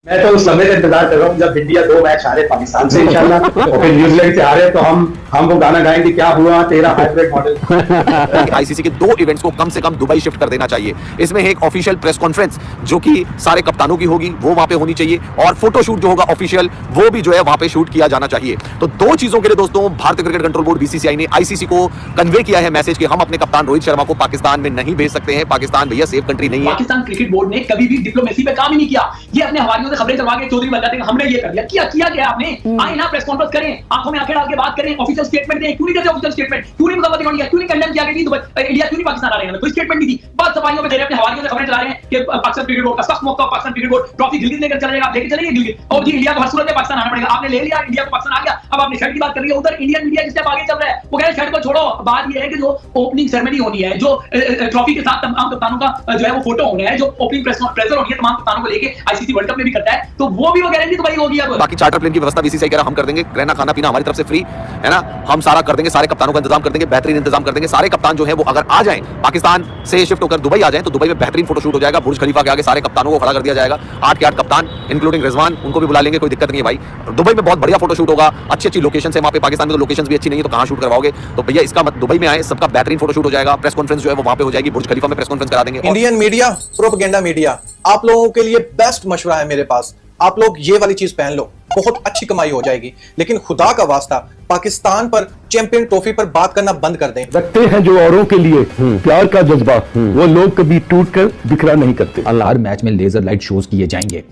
मैं तो उस समय का इंतजार कर रहा हूँ जब इंडिया 2 मैच हारे पाकिस्तान से इंशाल्लाह और फिर न्यूजीलैंड से हारे तो हम वो गाना गाएंगे, क्या हुआ तेरा हाइब्रिड मॉडल। आईसीसी के 2 इवेंट्स को कम से कम दुबई शिफ्ट कर देना चाहिए। इसमें एक ऑफिशियल प्रेस कॉन्फ्रेंस जो कि सारे कप्तानों की होगी वो वहां पे होनी चाहिए, और फोटोशूट जो होगा ऑफिशियल वो भी जो है वहां पे शूट किया जाना चाहिए। तो 2 चीजों के लिए दोस्तों भारतीय क्रिकेट कंट्रोल बोर्ड बीसीसीआई ने आईसीसी को कन्वे किया है मैसेज कि हम अपने कप्तान रोहित शर्मा को पाकिस्तान में नहीं भेज सकते हैं। पाकिस्तान भैया सेफ कंट्री नहीं है। पाकिस्तान क्रिकेट बोर्ड ने कभी भी डिप्लोमेसी पे काम ही नहीं किया। ये अपने हवारियों से खबरें चलवा के चौधरी बन जाते हैं हमने ये कर दिया। किया क्या आपने? आए ना प्रेस कॉन्फ्रेंस करें, आंखों में आंखें डाल के बात करें, ऑफिशियल स्टेटमेंट दें। क्यों नहीं करते ऑफिशियल स्टेटमेंट? क्यों नहीं मुकम्मल किया? क्यों नहीं कंडेम किया कि इंडिया क्यों नहीं पाकिस्तान आ रहे हैं? कोई स्टेटमेंट नहीं दी। बात सफाइयों में दे रहे अपने हवारियों से खबरें चला रहे हैं कि पाकिस्तान क्रिकेट बोर्ड का सख्त मौका, Pakistan cricket board trophy Gilgit लेकर चलेगा, आप लेके चलेंगे गिलगित, और जी इंडिया को हर सूरत में पाकिस्तान आना पड़ेगा। आपने ले लिया, इंडिया को पाकिस्तान आ गया, अब आपने शर्ट की बात कर रही है। उधर इंडियन मीडिया जिस स्टेप आगे चल रहा है वो कह रहे हैं शर्ट को छोड़ो। बात ये है कि जो ओपनिंग सेरेमनी होनी है, जो ट्रॉफी के साथ तमाम कप्तानों का जो है वो फोटो होना है, जो ओपनिंग प्रेजर होनी है तमाम कप्तानों को लेके आईसीसी वर्ल्ड कप में भी करता है, तो वो भी वो गारंटी दुबई होगी। अब बाकी चार्टर प्लेन की व्यवस्था बीसीसीआई कह रहा हम कर देंगे, रहना खाना पीना हमारी तरफ से फ्री है ना, हम सारा कर देंगे, सारे कप्तानों का इंतजाम कर देंगे, बेहतरीन इंतजाम कर देंगे। सारे कप्तान जो है वो अगर आ जाएं पाकिस्तान से शिफ्ट होकर दुबई आ जाएं तो दुबई में बेहतरीन फोटोशूट हो जाएगा। बुर्ज खलीफा के आगे सारे कप्तानों को खड़ा कर दिया जाएगा, 8 के 8 कप्तान इंक्लूडिंग रिजवान, उनको भी बुला लेंगे, कोई दिक्कत नहीं है भाई। दुबई में बहुत बढ़िया फोटोशूट होगा, अच्छी लोकेशन है वहां पे। पाकिस्तान में तो लोकेशन भी अच्छी नहीं है तो कहां शूट करवाओगे? तो भैया इसका दुबई में आए, सबका बेहतरीन फोटोशूट हो जाएगा। प्रेस कॉन्फ्रेंस जो है वो वहां पे हो जाएगी, बुर्ज खलीफा में प्रेस कॉन्फ्रेंस करा देंगे। इंडियन मीडिया, प्रोपेगेंडा मीडिया, आप लोगों के लिए बेस्ट मशवरा है मेरे पास। आप लोग ये वाली चीज पहन लो, बहुत अच्छी कमाई हो जाएगी। लेकिन खुदा का वास्ता पाकिस्तान पर चैंपियन ट्रॉफी पर बात करना बंद कर दें। रखते हैं जो औरों के लिए प्यार का जज्बा, वो लोग कभी टूट कर बिखरा नहीं करते। हर मैच में लेजर लाइट शोज किए जाएंगे।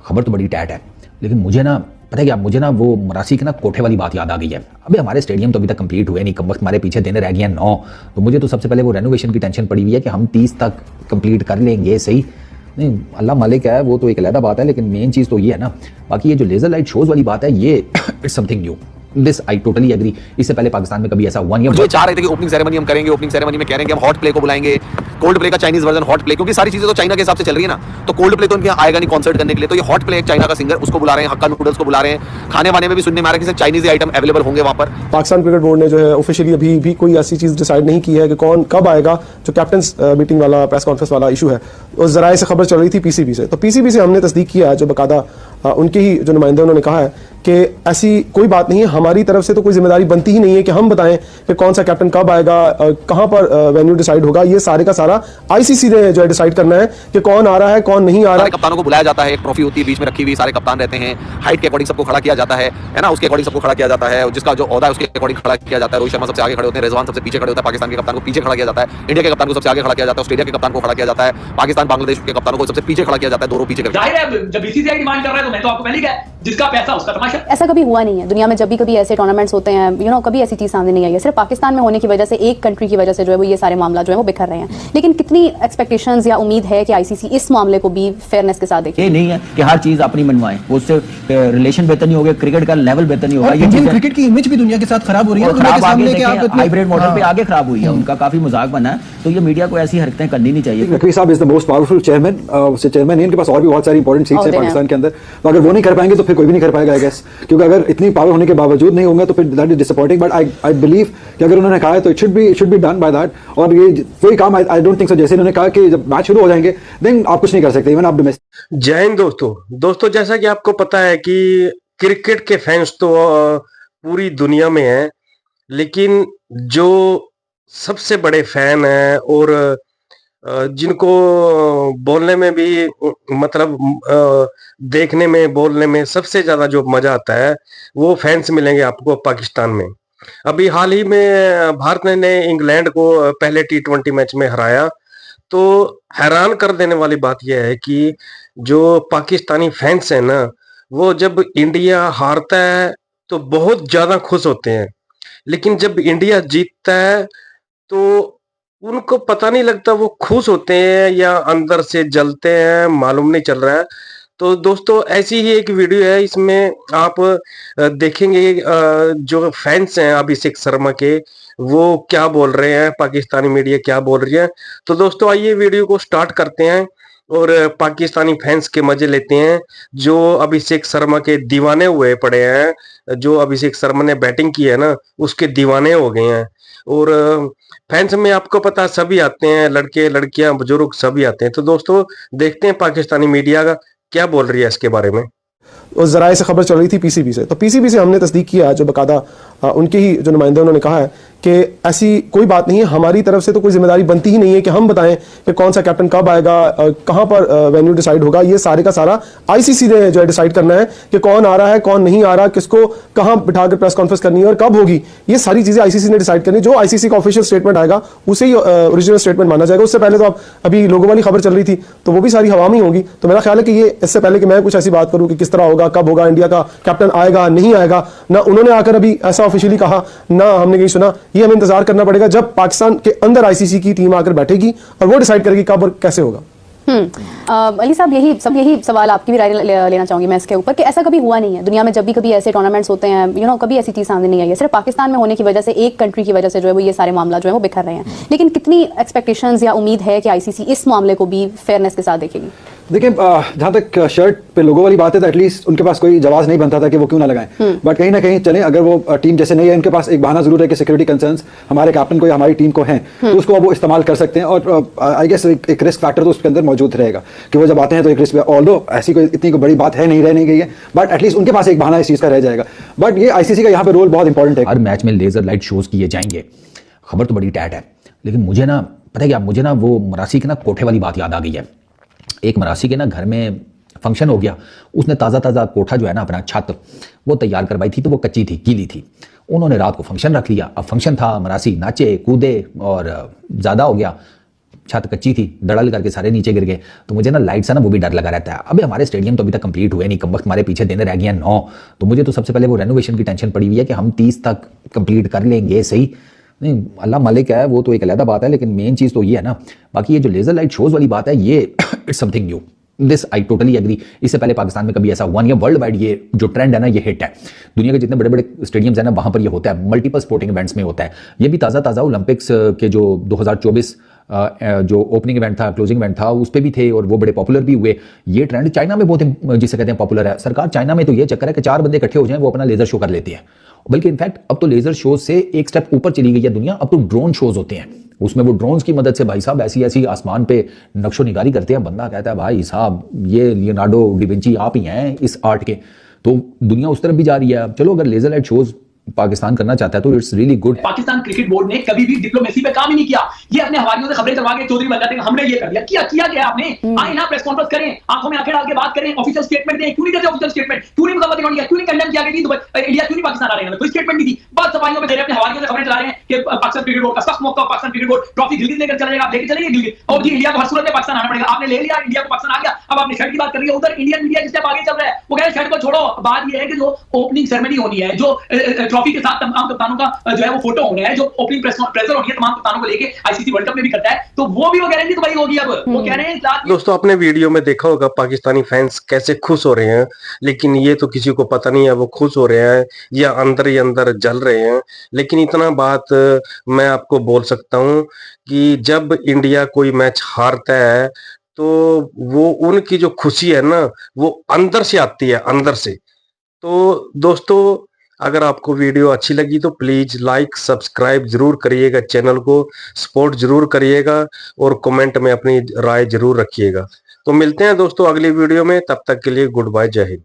खबर तो बड़ी टैट है, लेकिन मुझे ना पता है क्या, मुझे ना वो मरासी के ना कोठे वाली बात याद आ गई है। अबे हमारे स्टेडियम तो अभी तक कंप्लीट हुए नहीं, कम वक्त हमारे पीछे दिन रह गए हैं 9। तो मुझे तो सबसे पहले वो रेनोवेशन की टेंशन पड़ी हुई है कि हम 30 तक कंप्लीट कर लेंगे। सही नहीं, अल्लाह मालिक है, वो तो एक अलग बात है, लेकिन मेन चीज़ तो ये है ना। बाकी ये जो लेजर लाइट शोज वाली बात है, ये it's something new. This I totally agree. इससे पहले पाकिस्तान में कभी ऐसा हुआ नहीं है। जो चाह रहे थे कि ओपनिंग सेरेमनी हम करेंगे, ओपनिंग सेरेमनी में कह रहे हैं कि हम हॉट प्ले को बुलाएंगे, कोल्ड प्ले का चाइनीज वर्जन हॉट प्ले, क्योंकि सारी चीजें तो चाइना के हिसाब से चल रही है ना। तो कोल्ड प्ले तो इनके यहाँ आएगा नहीं कॉन्सर्ट करने के लिए, तो ये हॉट प्ले एक चाइना का सिंगर उसको बुला रहे हैं, हक्का नूडल्स को बुला रहे हैं। खाने वाने में भी सुनने में आ रहा है कि चाइनीज आइटम अवेलेबल होंगे वहां पर। पाकिस्तान क्रिकेट बोर्ड ने जो है ऑफिशियली अभी भी कोई ऐसी चीज डिसाइड नहीं की है कि कौन कब आएगा। जो कैप्टन्स मीटिंग वाला प्रेस कॉन्फ्रेंस वाला इशू है, उस जराए से खबर चल रही थी पीसीबी से, तो पीसीबी से हमने तस्दीक किया है, जो बकायदा उनके ही जो नुमाइंदे उन्होंने कहा है कि ऐसी कोई बात नहीं है, हमारी तरफ से तो कोई जिम्मेदारी बनती ही नहीं है कि हम बताएं कि कौन सा कैप्टन कब आएगा, कहां पर वेन्यू डिसाइड होगा। ये सारे का सारा आईसीसी ने जो है डिसाइड करना है कि कौन आ रहा है कौन नहीं आ रहा है। कप्तानों को बुलाया जाता है, एक ट्रॉफी होती है बीच में रखी हुई, सारे कप्तान रहते हैं, हाइट के अकॉर्डिंग सबको खड़ा किया जाता है ना, उसके अकॉर्डिंग सबको खड़ा किया जाता है, जिसका जो ओहदा है उसके अकॉर्डिंग खड़ा किया जाता है। रोहित शर्मा सबसे आगे खड़े होते हैं, रिजवान सबसे पीछे खड़े होता है, पाकिस्तान के कप्तान को पीछे खड़ा किया जाता है, इंडिया के कप्तान को सबसे आगे खड़ा किया जाता है, ऑस्ट्रेलिया के कप्तान को खड़ा किया जाता है, पाकिस्तान बांग्लादेश के कप्तानों को सबसे पीछे खड़ा किया जाता है, दोनों पीछे करके। जाहिर है जब बीसीसीआई डिमांड कर रहा है तो मैं तो आपको पहले क्या है, जिसका पैसा उसका तमाशा। ऐसा कभी हुआ नहीं है दुनिया में, जब भी कभी ऐसे टूर्नामेंट्स होते हैं कभी ऐसी चीज सामने नहीं आई है। सिर्फ पाकिस्तान में होने की वजह से, एक कंट्री की वजह से जो है वो ये सारे मामला जो है वो बिखर रहे हैं। लेकिन कितनी एक्सपेक्टेशंस या उम्मीद है कि आईसीसी इस मामले को भी फेयरनेस के साथ देखे? ये नहीं है कि हर चीज अपनी मनवाएं, उससे रिलेशन बेहतर नहीं होगा, क्रिकेट का लेवल बेहतर नहीं होगा। ये क्रिकेट की इमेज भी दुनिया के साथ खराब हो रही है, हाइब्रिड मॉडल पे आगे खराब हुई है, उनका काफी मजाक बना है। तो ये मीडिया को ऐसी हरकतें करनी नहीं चाहिए। नकवी साहब is the most powerful chairman, chairman इनके पास और भी बहुत सारी इंपॉर्टेंट सीट्स हैं पाकिस्तान के अंदर, तो अगर वो नहीं कर पाएंगे तो फिर कोई भी नहीं कर पाएगा आई गेस, क्योंकि अगर इतनी पावर होने के बावजूद नहीं होगा तो फिर that is disappointing. But I believe कि अगर उन्होंने कहा है तो it should be done by that. और ये कोई काम आई डोंट थिंक सो, जैसे उन्होंने कहा कि जब मैच शुरू हो जाएंगे देन आप कुछ नहीं कर सकते, इवन आप डोमेस्टिक। जय हिंद दोस्तों, जैसा कि आपको पता है कि क्रिकेट के फैंस तो पूरी दुनिया में हैं, लेकिन जो सबसे बड़े फैन हैं और जिनको बोलने में भी मतलब देखने में बोलने में सबसे ज्यादा जो मजा आता है वो फैंस मिलेंगे आपको पाकिस्तान में। अभी हाल ही में भारत ने इंग्लैंड को पहले T20 मैच में हराया, तो हैरान कर देने वाली बात यह है कि जो पाकिस्तानी फैंस हैं ना, वो जब इंडिया हारता है तो बहुत ज्यादा खुश होते हैं, लेकिन जब इंडिया जीतता है तो उनको पता नहीं लगता वो खुश होते हैं या अंदर से जलते हैं, मालूम नहीं चल रहा है। तो दोस्तों ऐसी ही एक वीडियो है, इसमें आप देखेंगे जो फैंस हैं अभिषेक शर्मा के वो क्या बोल रहे हैं, पाकिस्तानी मीडिया क्या बोल रही है। तो दोस्तों आइए वीडियो को स्टार्ट करते हैं और पाकिस्तानी फैंस के मजे लेते हैं, जो अभिषेक शर्मा के दीवाने हुए पड़े हैं, जो अभिषेक शर्मा ने बैटिंग की है ना उसके दीवाने हो गए हैं। और फैंस में आपको पता सभी आते हैं, लड़के लड़कियां बुजुर्ग सभी आते हैं। तो दोस्तों देखते हैं पाकिस्तानी मीडिया का क्या बोल रही है इसके बारे में? उस जराए से खबर चल रही थी पीसीबी से, तो पीसीबी से हमने तस्दीक किया, जो बकायदा उनके ही जो नुमाइंदे उन्होंने कहा है कि ऐसी कोई बात नहीं है, हमारी तरफ से तो कोई जिम्मेदारी बनती ही नहीं है कि हम बताएं कि कौन सा कैप्टन कब आएगा, कहां पर वेन्यू डिसाइड होगा। ये सारे का सारा आईसीसी ने जो है डिसाइड करना है कि कौन आ रहा है, कौन नहीं आ रहा, किसको कहां बिठाकर प्रेस कॉन्फ्रेंस करनी है और कब होगी। ये सारी चीजें आईसीसी ने डिसाइड करनी। जो आईसीसी का ऑफिशियल स्टेटमेंट आएगा उसे ही ओरिजिनल स्टेटमेंट माना जाएगा। उससे पहले तो अभी लोगों वाली खबर चल रही थी, तो वो भी सारी हवा में होगी। तो मेरा ख्याल है कि ये इससे पहले कि मैं कुछ ऐसी बात करूं कि किस तरह होगा, कब होगा, इंडिया का कैप्टन आएगा नहीं आएगा, ना उन्होंने आकर अभी ऐसा ऑफिशियली कहा, ना हमने कहीं सुना। ये हमें इंतजार करना पड़ेगा जब पाकिस्तान के अंदर आईसीसी की टीम आकर बैठेगी और वो डिसाइड करेगी कब और कैसे होगा। अली साहब, यही सवाल आपकी भी राय लेना चाहूंगी मैं इसके ऊपर कि ऐसा कभी हुआ नहीं है दुनिया में। जब भी कभी ऐसे टूर्नामेंट्स होते हैं, कभी ऐसी चीज सामने नहीं आई है। सिर्फ पाकिस्तान में होने की वजह से, एक कंट्री की वजह से जो है वो ये सारे मामला जो है वो बिखर रहे हैं। लेकिन कितनी एक्सपेक्टेशंस या उम्मीद है कि आईसीसी इस मामले को भी फेयरनेस के साथ देखेगी? देखिए, जहां तक शर्ट पे लोगों वाली बात है तो एटलीस्ट उनके पास कोई जवाब नहीं बनता था कि वो क्यों ना लगाएं। बट कहीं ना कहीं चलें, अगर वो टीम जैसे नहीं है, उनके पास एक बहाना जरूर है कि सिक्योरिटी कंसर्न्स हमारे कैप्टन को या हमारी टीम को हैं, तो उसको अब वो इस्तेमाल कर सकते हैं। और आई गेस एक रिस्क फैक्टर तो उसके अंदर मौजूद रहेगा कि वो जब आते हैं तो एक रिस्क, ऑल्दो ऐसी कोई इतनी कोई बड़ी बात है नहीं, रह नहीं गई है, बट एटलीस्ट उनके पास एक बहाना इस चीज़ का रह जाएगा। बट ये आईसीसी का यहाँ पे रोल बहुत इंपॉर्टेंट है। हर मैच में लेजर लाइट शोज किए जाएंगे। खबर तो बड़ी टैट है, लेकिन मुझे ना पता है क्या, मुझे ना वो मरासी के ना कोठे वाली बात याद आ गई है। एक मरासी के ना घर में फंक्शन हो गया, उसने ताज़ा कोठा जो है ना, अपना छत वो तैयार करवाई थी, तो वो कच्ची थी, गीली थी। उन्होंने रात को फंक्शन रख लिया। अब फंक्शन था, मरासी नाचे कूदे और ज़्यादा हो गया, छत कच्ची थी, धड़ल करके सारे नीचे गिर गए। तो मुझे ना लाइट सा ना वो भी डर लगा रहता है। अबे हमारे स्टेडियम तो अभी तक कंप्लीट हुए नहीं, कम वक्त हमारे पीछे दिन रह गए 9। तो मुझे तो सबसे पहले वो रेनोवेशन की टेंशन पड़ी हुई है कि हम 30 तक कंप्लीट कर लेंगे। सही नहीं, अल्लाह मालिक है, वो तो एक अलग बात है, लेकिन मेन चीज़ तो ये है ना। बाकी ये जो लेजर लाइट शोज़ वाली बात है, ये it's something new, this I totally agree. इससे पहले पाकिस्तान में कभी ऐसा हुआ नहीं है। वर्ल्ड वाइड ये जो ट्रेंड है ना, ये हिट है। दुनिया के जितने बड़े बड़े स्टेडियम्स हैं ना, वहाँ पर ये होता है, मल्टीपल स्पोर्टिंग इवेंट्स में होता है। ये भी ताज़ा ओलंपिक्स के जो 2024 जो ओपनिंग इवेंट था, क्लोजिंग इवेंट था, उस पर भी थे और वो बड़े पॉपुलर भी हुए। ये ट्रेंड चाइना में बहुत, जिसे कहते हैं, पॉपुलर है। सरकार चाइना में तो ये चक्कर है कि 4 बंदे इकट्ठे हो जाएं, वो अपना लेजर शो कर लेते हैं। बल्कि इनफैक्ट अब तो लेजर शोज से एक स्टेप ऊपर चली गई है दुनिया। अब तो ड्रोन शोज होते हैं, उसमें वो ड्रोन्स की मदद से भाई साहब ऐसी आसमान पे नक्शो निगारी करते हैं। बंदा कहता है भाई साहब ये लियोनार्डो डिविंची आप ही हैं इस आर्ट के। तो दुनिया उस तरफ भी जा रही है। चलो, अगर लेजर लाइट शोज पाकिस्तान करना चाहता है तो it's really good. Pakistan cricket board ने कभी भी डिप्लोमेसी पे काम ही नहीं किया। ये अपने हवारियों से खबरें करवा के चौधरी बन जाते हैं, हमने ये कर दिया। किया क्या आपने? आए ना, प्रेस कॉन्फ्रेंस करें, आंखों में आंखें डाल के बात करें, ऑफिशियल स्टेटमेंट दें। क्यों नहीं देते ऑफिशियल स्टेटमेंट? क्यों नहीं मुजाफरत इकनॉमी, क्यों नहीं कंडेम किया कि इंडिया क्यों नहीं पाकिस्तान आ रहे हैं? कोई स्टेटमेंट नहीं थी। बात सफाइयों में दे रहे, अपने हवारियों से खबरें चला रहे हैं कि पाकिस्तान क्रिकेट बोर्ड का सख्त मौका, Pakistan cricket board trophy Gilgit लेकर चला जाएगा। आप लेके चलेंगे गिलगित, और जी इंडिया को हर सूरत में पाकिस्तान आना पड़ेगा। आपने ले लिया, इंडिया को पाकिस्तान आ गया। अब आपने शर्ट की बात कर रही है, उधर इंडियन मीडिया जिस स्टेप आगे चल रहा है, वो कह रहे हैं शर्ट को छोड़ो। बात ये है कि जो ओपनिंग सेरेमनी होनी है, जो ट्रॉफी के साथ तमाम कप्तानों का जो है वो फोटो होना है, जो ओपनिंग प्रेशर होनी है तमाम कप्तानों को लेके, आईसीसी वर्ल्ड कप में भी करता है, तो वो भी वो गारंटी दुबई होगी। अब वो कह रहे हैं। दोस्तों, आपने वीडियो में देखा होगा पाकिस्तानी फैंस कैसे खुश हो रहे हैं, लेकिन ये तो किसी को पता नहीं है वो खुश हो रहे हैं या अंदर ही अंदर जल रहे हैं। लेकिन इतना बात मैं आपको बोल सकता हूं कि जब इंडिया कोई मैच हारता है तो वो उनकी जो खुशी है ना, वो अंदर से आती है, अंदर से। तो दोस्तों, अगर आपको वीडियो अच्छी लगी तो प्लीज लाइक सब्सक्राइब जरूर करिएगा, चैनल को सपोर्ट जरूर करिएगा और कमेंट में अपनी राय जरूर रखिएगा। तो मिलते हैं दोस्तों अगली वीडियो में, तब तक के लिए गुड बाय, जय हिंद।